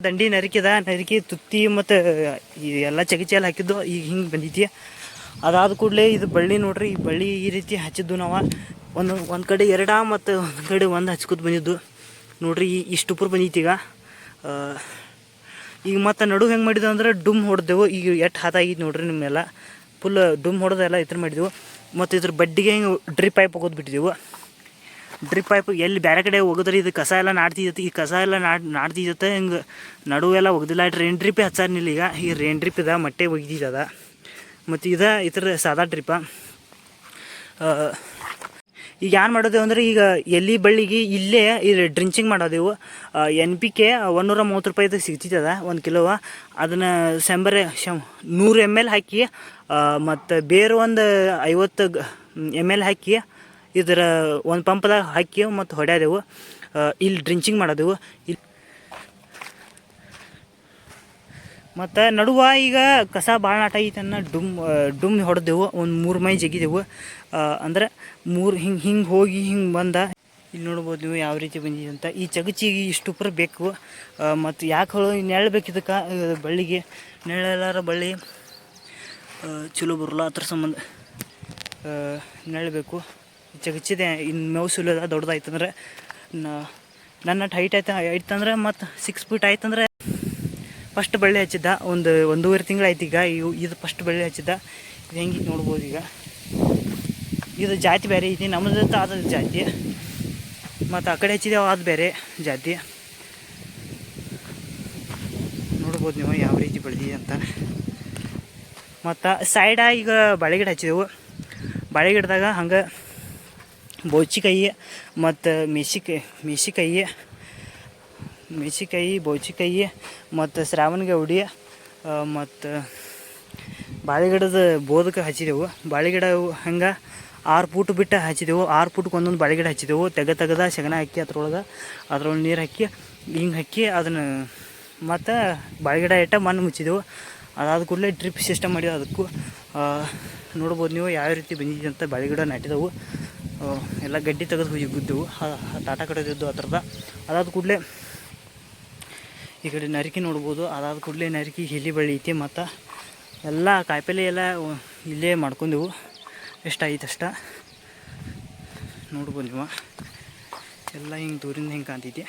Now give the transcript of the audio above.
ದಂಡಿ ನರಿಕಿ ತುತ್ತಿ ಮತ್ತು ಎಲ್ಲ ಚಗಿಚೆಲ್ಲ ಹಾಕಿದ್ದು ಈಗ ಹಿಂಗೆ ಬಂದೈತಿ. ಅದಾದ ಕೂಡಲೇ ಇದು ಬಳ್ಳಿ ನೋಡ್ರಿ, ಈ ಬಳ್ಳಿ ಈ ರೀತಿ ಹಚ್ಚಿದ್ದು ನಾವು ಒಂದು ಕಡೆ ಎರಡ ಮತ್ತು ಒಂದು ಕಡೆ ಒಂದು ಹಚ್ಕೊತ ಬಂದಿದ್ದು ನೋಡ್ರಿ. ಇಷ್ಟು ಉಪ್ಪು ಬಂದೈತಿ ಈಗ ಮತ್ತು ನಡು ಹೆಂಗೆ ಮಾಡಿದೆವು ಅಂದ್ರೆ ಡುಮ್ ಹೊಡೆದೆವು. ಈಗ ಎಷ್ಟು ಹಾತಾಗಿತ್ತು ನೋಡ್ರಿ, ನಿಮ್ಮೆಲ್ಲ ಫುಲ್ ಡುಮ್ ಹೊಡೆದೆಲ್ಲ ಈ ಥರ ಮಾಡಿದೆವು. ಮತ್ತು ಇದ್ರ ಬಡ್ಡಿಗೆ ಹಿಂಗೆ ಡ್ರಿಪ್ ಪೈಪ್ ಹೋಗೋದು ಬಿಟ್ಟಿದ್ದೆವು. ಡ್ರಿಪ್ ಪೈಪ್ ಎಲ್ಲಿ ಬೇರೆ ಕಡೆ ಹೋಗಿದ್ರೆ ಇದು ಕಸ ಎಲ್ಲ ನಾಡ್ತಿದ್ದೈತಿ, ಈ ಕಸ ಎಲ್ಲ ನಾಡ್ತಿದ್ದತ್ತೆ. ಹಿಂಗೆ ನಡುವೆಲ್ಲ ಒಗ್ದಿಲ್ಲ. ರೇನ್ ಡ್ರಿಪ್ಪೇ ಹಚ್ಚಾರಿಲ್ಲ. ಈಗ ರೇನ್ ಡ್ರಿಪ್ ಇದೆ, ಮಟ್ಟೆ ಒಗ್ದಿದ್ದದ. ಮತ್ತು ಈ ಥರ ಸಾದಾ ಡ್ರಿಪ್ಪ. ಈಗ ಏನು ಮಾಡೋದೇವು ಅಂದ್ರೆ, ಈಗ ಎಲ್ಲಿ ಬಳ್ಳಿಗೆ ಇಲ್ಲೇ ಇದು ಡ್ರಿಂಚಿಂಗ್ ಮಾಡೋದೆವು. NPK 130 ರೂಪಾಯಿದಾಗ ಸಿಗ್ತಿದ್ದದ 1 kilo. ಅದನ್ನು 100 ml ಹಾಕಿ ಮತ್ತು ಬೇರೆ ಒಂದು 50 ml ಹಾಕಿ ಇದರ ಒಂದು ಪಂಪ್ದಾಗ ಹಾಕಿ ಮತ್ತು ಹೊಡ್ಯಾದೆವು. ಇಲ್ಲಿ ಡ್ರಿಂಚಿಂಗ್ ಮಾಡೋದೆವು. ಇಲ್ಲಿ ಮತ್ತು ನಡುವ ಈಗ ಕಸ ಭಾಳ ನಾಟ ಐತನ್ನ ಡುಮ್ ಹೊಡೆದೆವು. ಒಂದು 3 ಮೈ ಜಗಿದೆವು. ಅಂದ್ರೆ 3 ಹಿಂಗೆ ಹೋಗಿ ಹಿಂಗೆ ಬಂದ. ಇಲ್ಲಿ ನೋಡ್ಬೋದು ನೀವು ಯಾವ ರೀತಿ ಬಂದಿದೆ ಅಂತ. ಈ ಚಗಚಿಗೆ ಇಷ್ಟು ಉಪ್ಪರ ಬೇಕು. ಮತ್ತು ಯಾಕೆ ಹೇಳೋ ನೆರಳು ಬೇಕು ಇದಕ್ಕೆ. ಬಳ್ಳಿಗೆ ನೆರಳೆಲ್ಲಾರ ಬಳ್ಳಿ ಚಲೋ ಬರೋಲ್ಲ, ಅದ್ರ ಸಂಬಂಧ ನೆರಳು ಬೇಕು. ಚಗಚಿದೆ ಇನ್ನು ಮೇವು ಸುಲಿಯೋದ ದೊಡ್ಡದಾಯ್ತಂದ್ರೆ ನನ್ನ ಹೈಟ್ ಆಯ್ತಂದ್ರೆ ಮತ್ತು 6 ಫೀಟ್ ಆಯ್ತಂದ್ರೆ ಫಸ್ಟ್ ಬಳ್ಳಿ ಹಚ್ಚಿದ್ದ. ಒಂದೂವರೆ ತಿಂಗಳು ಆಯ್ತು ಈಗ. ಇದು ಫಸ್ಟ್ ಬಳ್ಳಿ ಹಚ್ಚಿದ್ದ. ಇದು ಹೆಂಗೆ ನೋಡ್ಬೋದು. ಈಗ ಇದು ಜಾತಿ ಬೇರೆ ಐತಿ, ನಮ್ಮದು ಆದ ಜಾತಿ. ಮತ್ತು ಆ ಕಡೆ ಹಚ್ಚಿದ್ದೇವೆ, ಅದು ಬೇರೆ ಜಾತಿ. ನೋಡ್ಬೋದು ನೀವು ಯಾವ ರೀತಿ ಬೆಳೆದಿದೆ ಅಂತ. ಮತ್ತು ಸೈಡ ಈಗ ಬಾಳೆಗಿಡ ಹಚ್ಚಿದೆವು. ಬಾಳೆಗಿಡದಾಗ ಹಂಗೆ ಬೋಚಿಕಾಯಿ ಮತ್ತು ಮೆಣಸಿಕಾಯಿ ಬೋಚಿಕಾಯಿ ಮತ್ತು ಶ್ರಾವಣಿಗೆ ಉಡಿ ಮತ್ತು ಬಾಳೆಗಿಡದ ಬೋದಕ್ಕೆ ಹಚ್ಚಿದೆವು. ಬಾಳೆಗಿಡ ಹಂಗೆ 6 ಫೂಟ್ ಬಿಟ್ಟು ಹಚ್ಚಿದೆವು. 6 ಫೂಟ್ಗೆ ಒಂದೊಂದು ಬಾಳೆಗಿಡ ಹಚ್ಚಿದೆವು. ತೆಗೆದ ಸಗಣ ಹಾಕಿ ಅದ್ರೊಳಗೆ ನೀರು ಹಾಕಿ ಹಿಂಗೆ ಹಾಕಿ ಅದನ್ನು ಮತ್ತು ಬಾಳೆಗಿಡ ಮಣ್ಣು ಮುಚ್ಚಿದೆವು. ಅದಾದ ಕೂಡಲೇ ಡ್ರಿಪ್ ಸಿಸ್ಟಮ್ ಮಾಡಿದೆವು. ಅದಕ್ಕೂ ನೋಡ್ಬೋದು ನೀವು ಯಾವ ರೀತಿ ಬಂದಿದೆ ಅಂತ. ಬಾಳೆಗಿಡ ನಾಟಿದೆವು. ಎಲ್ಲ ಗಡ್ಡಿ ತೆಗೆದು ಹೋಗಿದ್ದೆವು, ಟಾಟಾ ಕಟ್ಟೋದಿದ್ದು ಆ ಥರದ. ಅದಾದ ಕೂಡಲೇ ಈ ಕಡೆ ನರಿಕಿ ನೋಡ್ಬೋದು. ಅದಾದ ಕೂಡಲೇ ನರಿಕಿ ಎಲೆ ಬಳ್ಳಿ ಐತಿ. ಮತ್ತು ಎಲ್ಲ ಕಾಯಿಪಲ್ಲೆ ಎಲ್ಲ ಇಲ್ಲೇ ಮಾಡ್ಕೊಂಡೆವು. ಎಷ್ಟಾಯ್ತು ಅಷ್ಟ ನೋಡ್ಬೋದು ನೀವು. ಎಲ್ಲ ಹಿಂಗೆ ದೂರಿಂದ ಹಿಂಗೆ ಕಾಣ್ತೈತಿ.